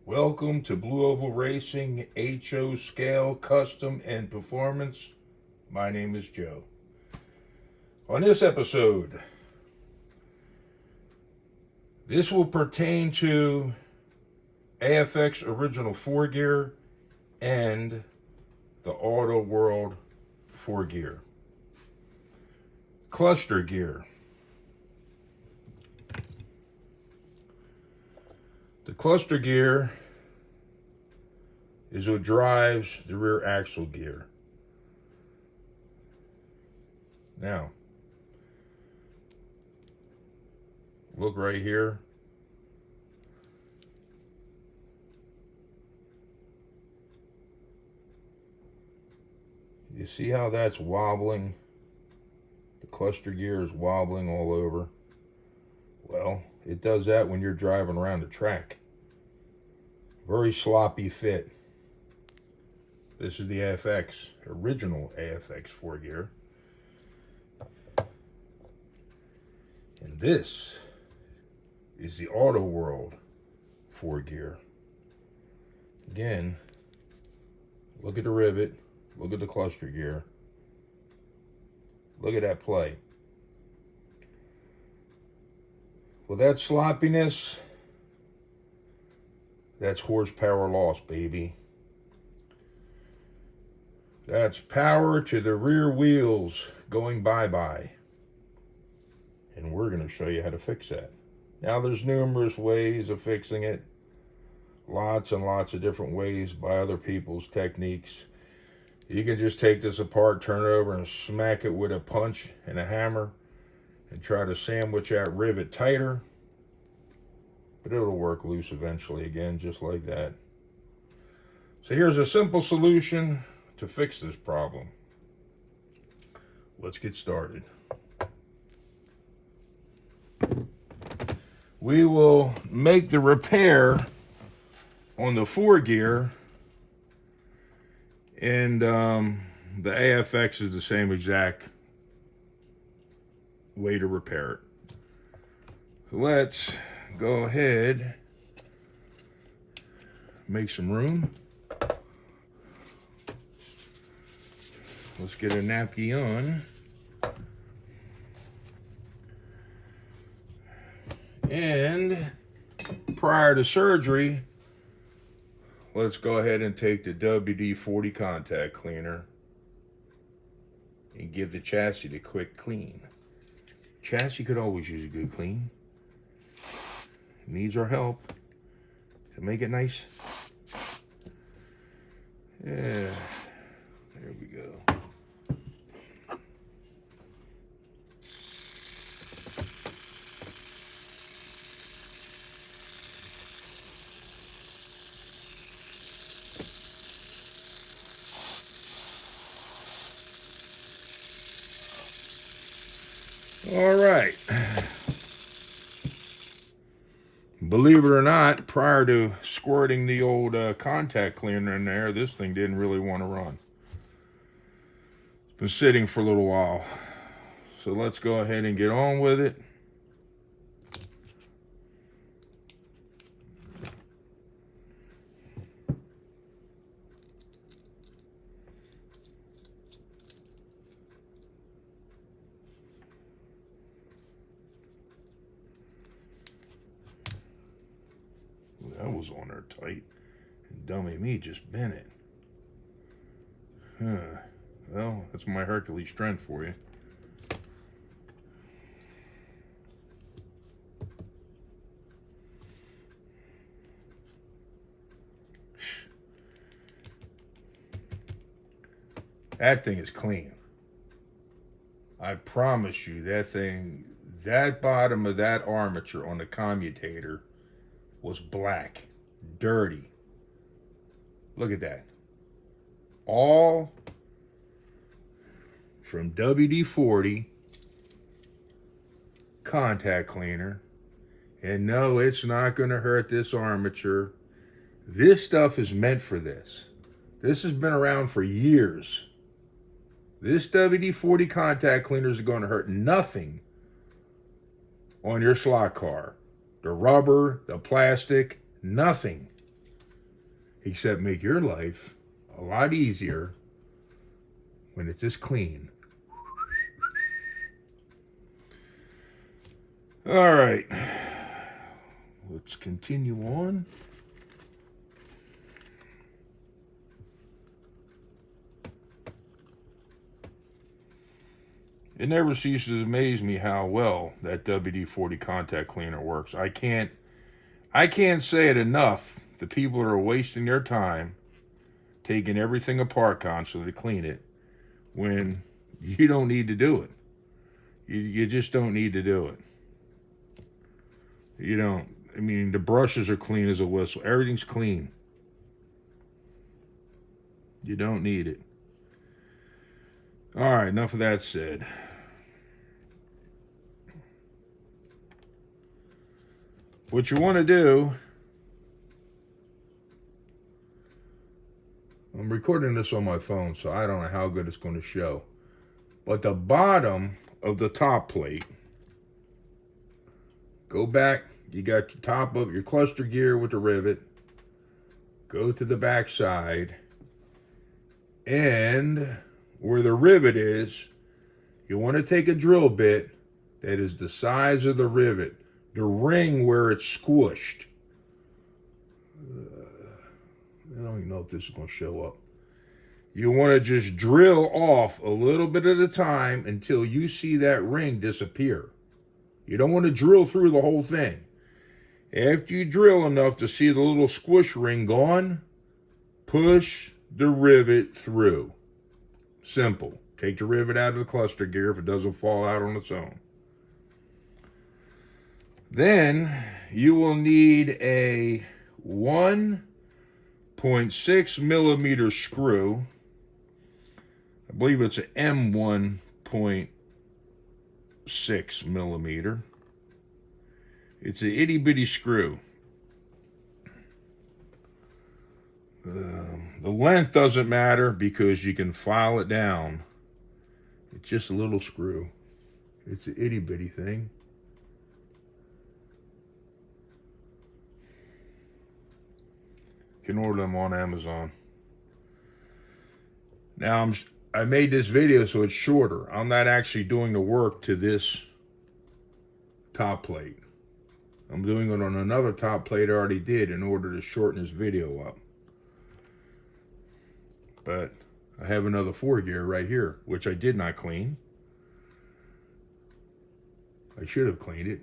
Welcome to Blue Oval Racing HO Scale Custom and Performance. My name is Joe. On this episode, this will pertain to AFX Original 4-gear and the Auto World 4-gear. Cluster gear. The cluster gear is what drives the rear axle gear. Now, look right here. You see how that's wobbling? The cluster gear is wobbling all over. Well, it does that when you're driving around the track. Very sloppy fit. This is the AFX, original AFX 4-gear. And this is the Auto World 4-gear. Again, look at the rivet, look at the cluster gear. Look at that play. Well, that sloppiness, that's horsepower loss, baby. That's power to the rear wheels going bye-bye. And we're going to show you how to fix that. Now, there's numerous ways of fixing it. Lots and lots of different ways by other people's techniques. You can just take this apart, turn it over, and smack it with a punch and a hammer and try to sandwich that rivet tighter. But it'll work loose eventually again, just like that. So here's a simple solution to fix this problem. Let's get started. We will make the repair on the 4-gear, and the AFX is the same exact way to repair it. So let's go ahead, make some room. Let's get a napkin on. And prior to surgery, let's go ahead and take the WD-40 contact cleaner and give the chassis the quick clean. Chassis could always use a good clean. It needs our help to make it nice. Yeah, there we go. All right. Believe it or not, prior to squirting the old contact cleaner in there, this thing didn't really want to run. It's been sitting for a little while. So let's go ahead and get on with it. That was on there tight. And dummy me just bent it. Well, that's my Hercules strength for you. That thing is clean. I promise you, that thing, that bottom of that armature on the commutator was black, dirty. Look at that. All from WD-40 contact cleaner. And no, it's not going to hurt this armature. This stuff is meant for this. This has been around for years. This WD-40 contact cleaner is going to hurt nothing on your slot car. The rubber, the plastic, nothing. except make your life a lot easier when it's this clean. All right, let's continue on. It never ceases to amaze me how well that WD-40 contact cleaner works. I can't say it enough. The people that are wasting their time taking everything apart constantly to clean it when you don't need to do it. You just don't need to do it. You don't. I mean, the brushes are clean as a whistle. Everything's clean. You don't need it. All right, enough of that said. What you want to do, I'm recording this on my phone, so I don't know how good it's going to show. But the bottom of the top plate, go back, you got your top of your cluster gear with the rivet, go to the back side, and where the rivet is, you want to take a drill bit that is the size of the rivet, the ring where it's squished. I don't even know if this is going to show up. You want to just drill off a little bit at a time until you see that ring disappear. You don't want to drill through the whole thing. After you drill enough to see the little squish ring gone, push the rivet through. Simple. Take the rivet out of the cluster gear if it doesn't fall out on its own. Then you will need a 1.6 millimeter screw. I believe it's an M1.6 millimeter. It's an itty bitty screw. The length doesn't matter because you can file it down. It's just a little screw. It's an itty bitty thing. You can order them on Amazon. Now I made this video so it's shorter. I'm not actually doing the work to this top plate. I'm doing it on another top plate I already did in order to shorten this video up. But I have another 4-gear right here, which I did not clean. I should have cleaned it.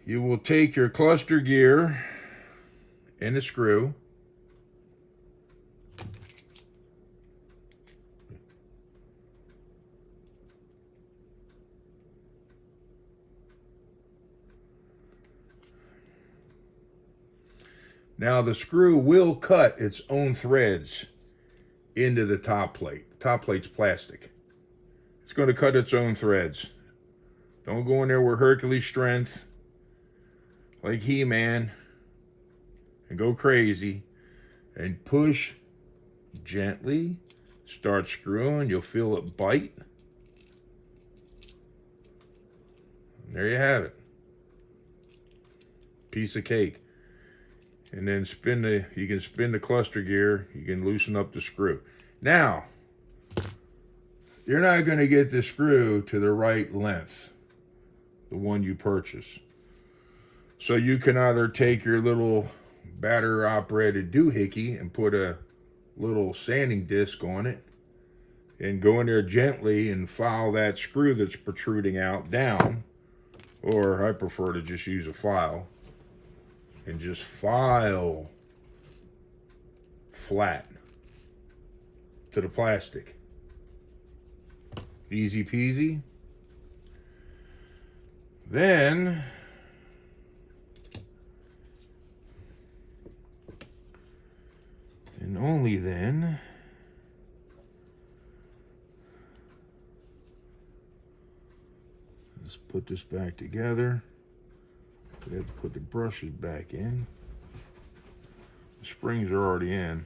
You will take your cluster gear and a screw. Now the screw will cut its own threads into the top plate. The top plate's plastic. It's going to cut its own threads. Don't go in there with Hercules strength like He-Man and go crazy and push gently. Start screwing. You'll feel it bite. And there you have it. Piece of cake. And then you can spin the cluster gear. You can loosen up the screw. Now, you're not going to get the screw to the right length, the one you purchase. So you can either take your little battery operated doohickey and put a little sanding disc on it and go in there gently and file that screw that's protruding out down. Or I prefer to just use a file. And just file flat to the plastic. Easy peasy. Then and only then let's put this back together. We have to put the brushes back in. The springs are already in.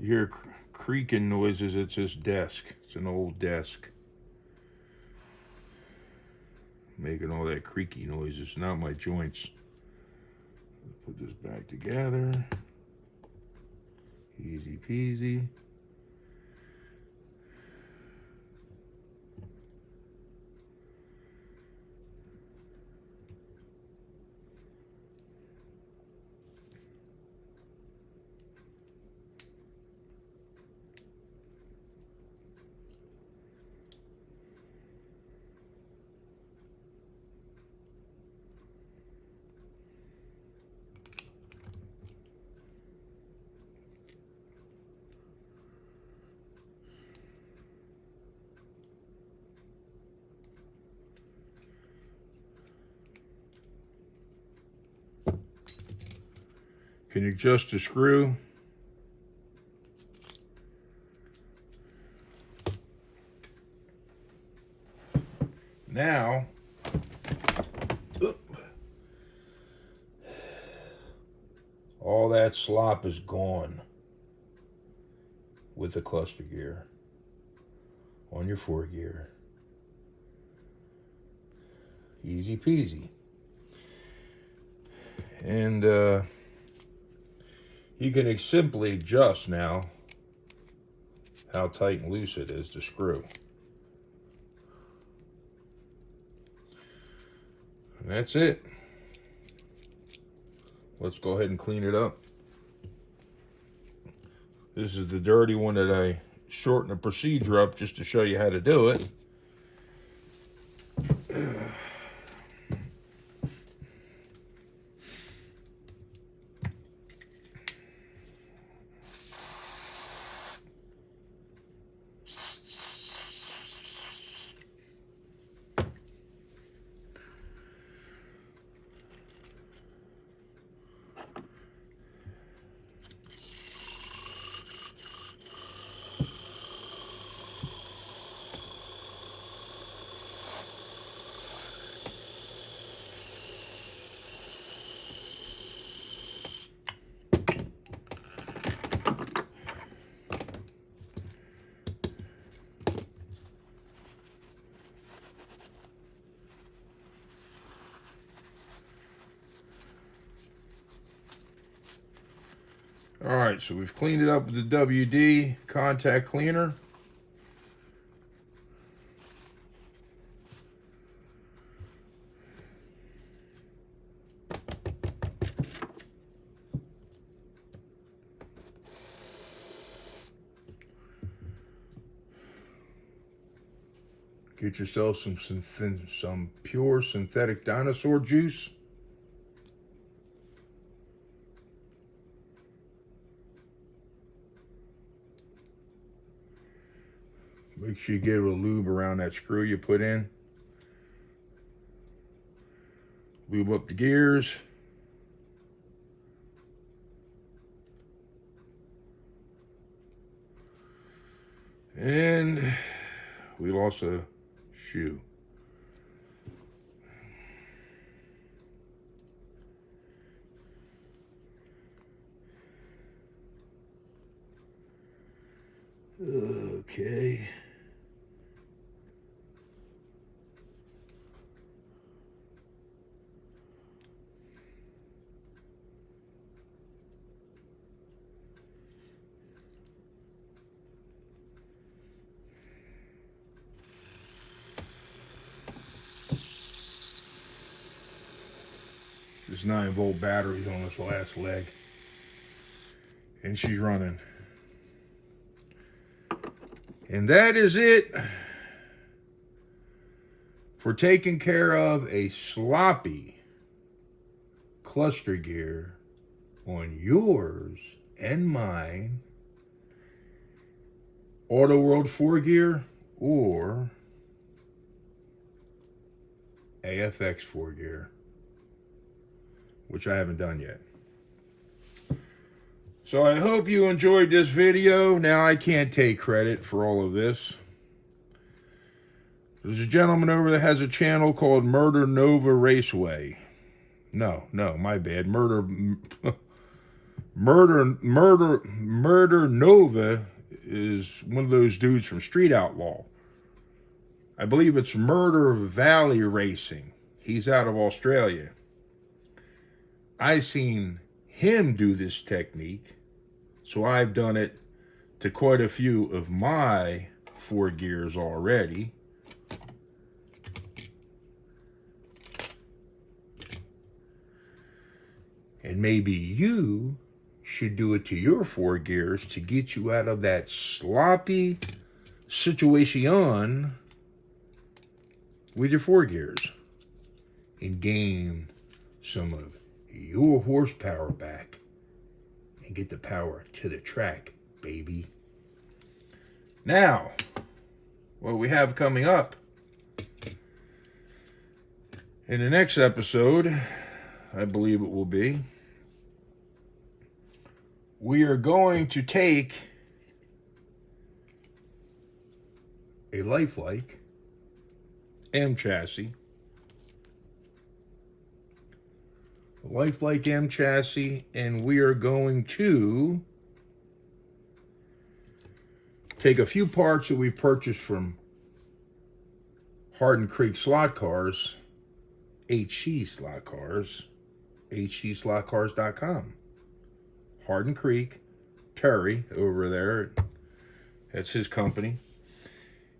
You hear creaking noises. It's this desk. It's an old desk. Making all that creaky noises. Not my joints. Put this back together. Easy peasy. Can you adjust the screw? Now, all that slop is gone with the cluster gear on your 4-gear. Easy peasy. And you can simply adjust now how tight and loose it is to screw. And that's it. Let's go ahead and clean it up. This is the dirty one that I shortened the procedure up just to show you how to do it. All right, so we've cleaned it up with the WD contact cleaner. Get yourself some pure synthetic dinosaur juice. Make sure you get a lube around that screw you put in. Lube up the gears. And we lost a shoe. Okay. This 9-volt battery's on this last leg, and she's running. And that is it for taking care of a sloppy cluster gear on yours and mine Auto World 4-gear or AFX 4-gear, which I haven't done yet. So I hope you enjoyed this video. Now, I can't take credit for all of this. There's a gentleman over there that has a channel called Murder Nova Raceway. No, my bad. Murder Nova is one of those dudes from Street Outlaw. I believe it's Murder Valley Racing. He's out of Australia. I seen him do this technique, so I've done it to quite a few of my 4 gears already. And maybe you should do it to your 4 gears to get you out of that sloppy situation with your 4 gears and gain some of your horsepower back and get the power to the track, baby. Now, what we have coming up in the next episode, I believe it will be, we are going to take a lifelike M chassis, M chassis, and we are going to take a few parts that we purchased from Hardin Creek Slot Cars, HC Slot Cars, hcslotcars.com. Hardin Creek, Terry over there, that's his company.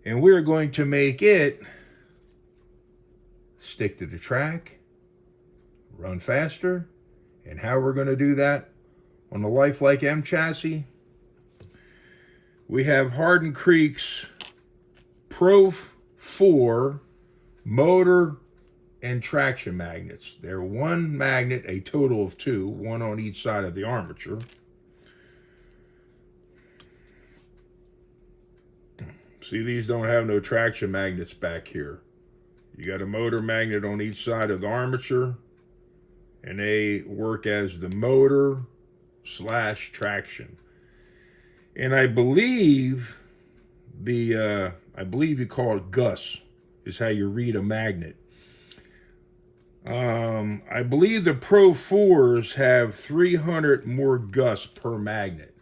And we're going to make it stick to the track, run faster. And how we're going to do that on the lifelike M chassis, we have Hardin Creek's Pro 4 motor and traction magnets. They're one magnet, a total of 2, one on each side of the armature. See, these don't have no traction magnets back here. You got a motor magnet on each side of the armature, and they work as the motor / traction. And I believe you call it Gus, is how you read a magnet. I believe the Pro 4s have 300 more Gus per magnet.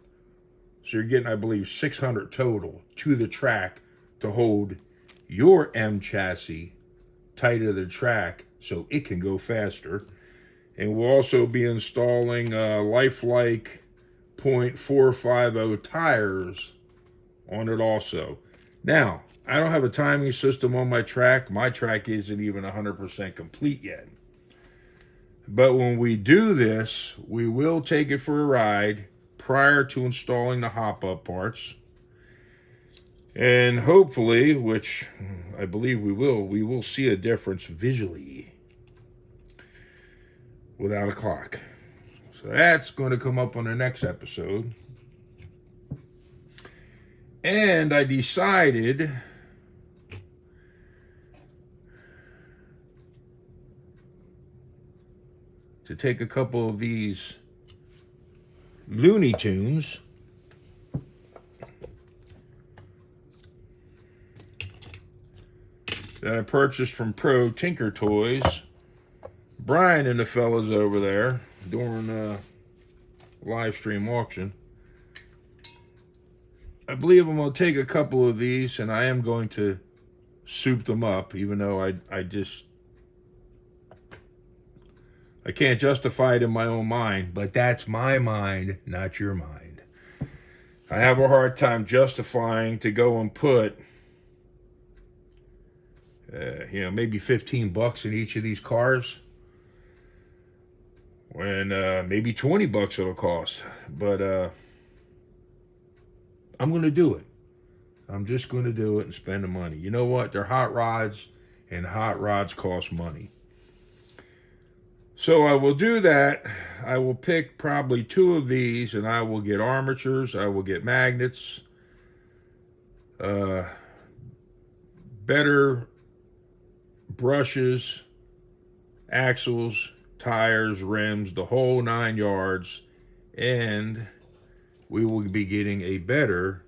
So you're getting, I believe, 600 total to the track to hold your M chassis tight to the track so it can go faster. And we'll also be installing lifelike .450 tires on it also. Now, I don't have a timing system on my track. My track isn't even 100% complete yet. But when we do this, we will take it for a ride prior to installing the hop-up parts. And hopefully, which I believe we will see a difference visually without a clock. So that's going to come up on the next episode. And I decided to take a couple of these Looney Tunes that I purchased from Pro Tinker Toys. Brian and the fellas over there during a live stream auction. I believe I'm going to take a couple of these and I am going to soup them up, even though I can't justify it in my own mind, but that's my mind, not your mind. I have a hard time justifying to go and put, maybe $15 in each of these cars, when maybe $20 it'll cost. But I'm going to do it. I'm just going to do it and spend the money. You know what? They're hot rods, and hot rods cost money. So I will do that. I will pick probably 2 of these, and I will get armatures. I will get magnets. Better brushes, axles, tires, rims, the whole 9 yards. And we will be getting a better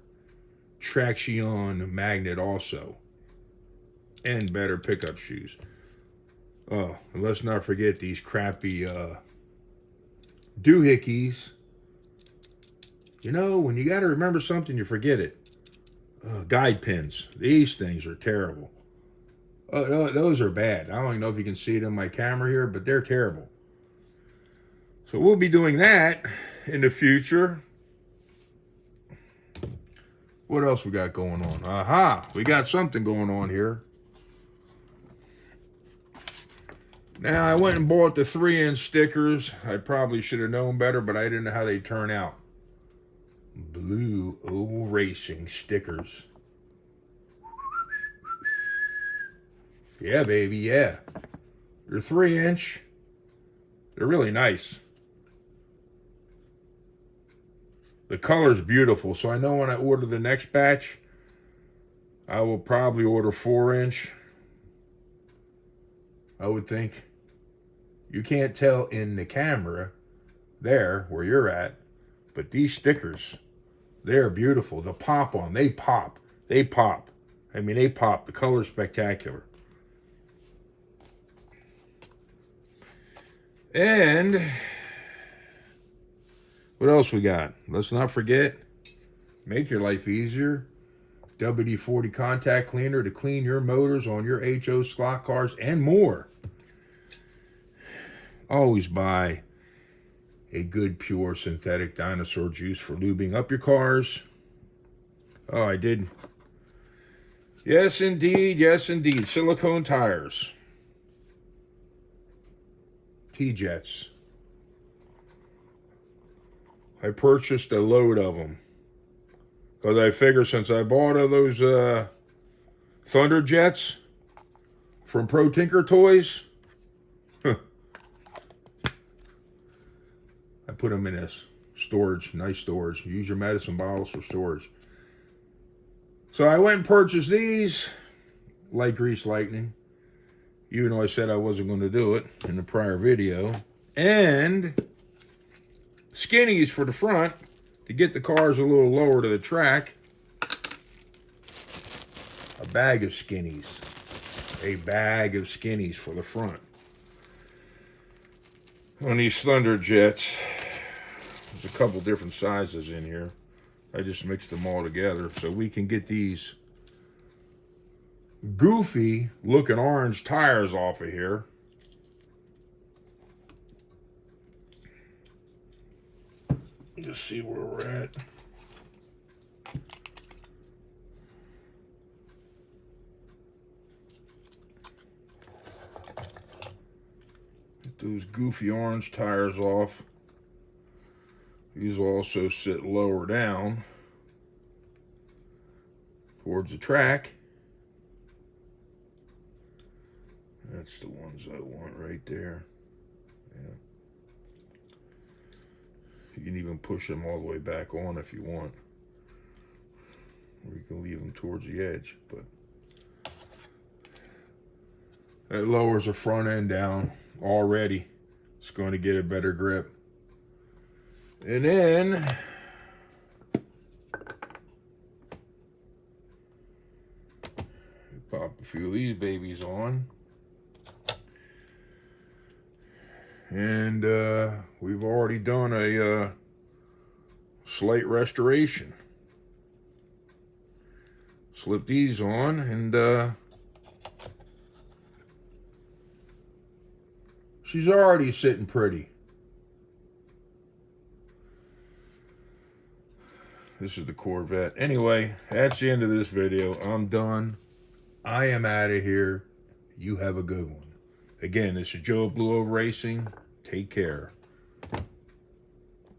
traction magnet also. And better pickup shoes. Oh, and let's not forget these crappy doohickeys You know, when you got to remember something, you forget it. Guide pins. These things are terrible. Those are bad. I don't even know if you can see it on my camera here, but they're terrible. So we'll be doing that in the future. What else we got going on? Aha, we got something going on here. Now, I went and bought the 3-inch stickers. I probably should have known better, but I didn't know how they turn out. Blue Oval Racing stickers. Yeah, baby, yeah. They're 3-inch. They're really nice. The color's beautiful, so I know when I order the next batch, I will probably order 4-inch. I would think. You can't tell in the camera there where you're at, but these stickers, they're beautiful. The pop on, they pop. They pop. I mean, they pop. The color's spectacular. And what else we got? Let's not forget, make your life easier. WD-40 contact cleaner to clean your motors on your HO slot cars and more. Always buy a good pure synthetic dinosaur juice for lubing up your cars. Oh, I did. Yes, indeed. Yes, indeed. Silicone tires. T-Jets. I purchased a load of them. Because I figure since I bought those Thunder Jets from Pro Tinker Toys, I put them in this storage, nice storage. Use your medicine bottles for storage. So I went and purchased these, Light Grease Lightning, even though I said I wasn't going to do it in the prior video, and skinnies for the front to get the cars a little lower to the track. A bag of skinnies. A bag of skinnies for the front. On these Thunder Jets, there's a couple different sizes in here. I just mixed them all together so we can get these goofy looking orange tires off of here. Just see where we're at. Get those goofy orange tires off. These also sit lower down towards the track. That's the ones I want right there. Yeah. You can even push them all the way back on if you want. Or you can leave them towards the edge. But that lowers the front end down already. It's going to get a better grip. And then pop a few of these babies on. And we've already done a slate restoration. Slip these on and she's already sitting pretty. This is the Corvette. Anyway, that's the end of this video. I'm done. I am out of here. You have a good one. Again, this is Joe Blue Oval Racing. Take care.